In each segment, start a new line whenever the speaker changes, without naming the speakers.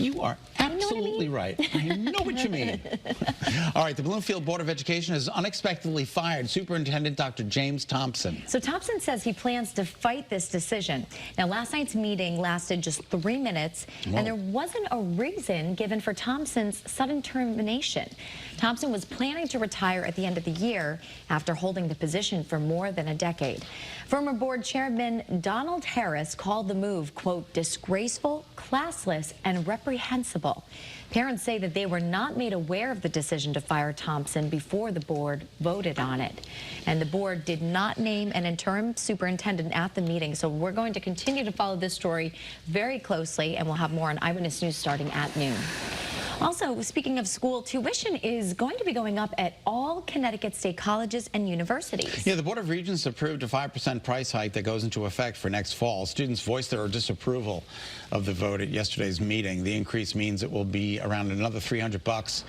You are absolutely right. I know what you mean. All right, the Bloomfield Board of Education has unexpectedly fired Superintendent Dr. James Thompson.
So Thompson says he plans to fight this decision. Now, last night's meeting lasted just 3 minutes, and there wasn't a reason given for Thompson's sudden termination. Thompson was planning to retire at the end of the year after holding the position for more than a decade. Former board chairman Donald Harris called the move, quote, disgraceful, classless, and reprehensible. Parents say that they were not made aware of the decision to fire Thompson before the board voted on it. And the board did not name an interim superintendent at the meeting. So we're going to continue to follow this story very closely, and we'll have more on Eyewitness News starting at noon. Also, speaking of school, tuition is going to be going up at all Connecticut state colleges and universities.
Yeah, the Board of Regents approved a 5% price hike that goes into effect for next fall. Students voiced their disapproval of the vote at yesterday's meeting. The increase means it will be around another $300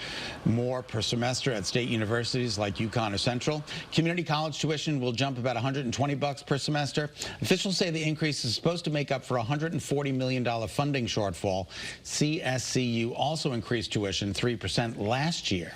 more per semester at state universities like UConn or Central. Community college tuition will jump about $120 per semester. Officials say the increase is supposed to make up for a $140 million funding shortfall. CSCU also increased tuition 3% last year.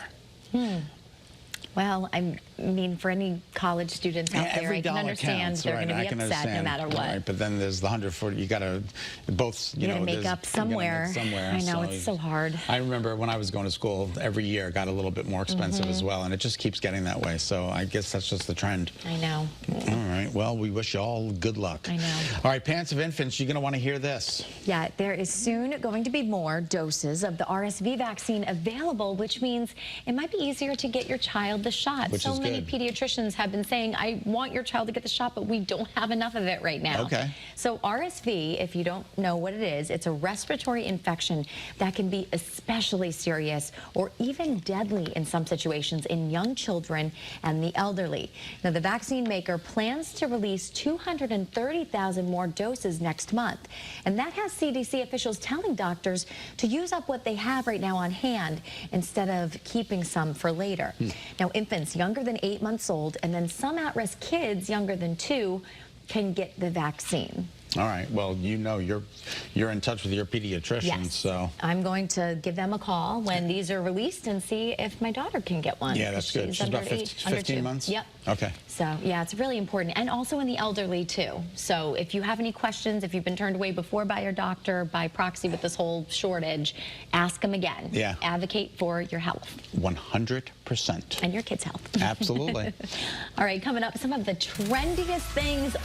Well, I mean, for any college students out there, I can understand
counts,
they're
right,
going to be upset no matter what.
Right, but then there's the 140. You got to both. You know,
make up somewhere. I know, it's so hard.
I remember when I was going to school, every year it got a little bit more expensive as well, and it just keeps getting that way. So I guess that's just the trend.
I know.
All right. Well, we wish you all good luck.
I know.
All right, parents of infants, you're going to want to hear this.
Yeah, there is soon going to be more doses of the RSV vaccine available, which means it might be easier to get your child the shot.
Which is
many
good.
Pediatricians have been saying, I want your child to get the shot, but we don't have enough of it right now.
Okay.
So RSV, if you don't know what it is, it's a respiratory infection that can be especially serious or even deadly in some situations in young children and the elderly. Now, the vaccine maker plans to release 230,000 more doses next month. And that has CDC officials telling doctors to use up what they have right now on hand instead of keeping some for later. Now, infants younger than 8 months old and then some at-risk kids younger than 2 can get the vaccine.
All right. Well, you know, you're in touch with your pediatrician,
yes.
So
I'm going to give them a call when these are released and see if my daughter can get one.
Yeah, that's good. She's about 15 months?
Yep.
Okay.
So, yeah, it's really important. And also in the elderly, too. So if you have any questions, if you've been turned away before by your doctor, by proxy with this whole shortage, ask them again.
Yeah.
Advocate for your health.
100%.
And your kids' health.
Absolutely.
All right, coming up, some of the trendiest things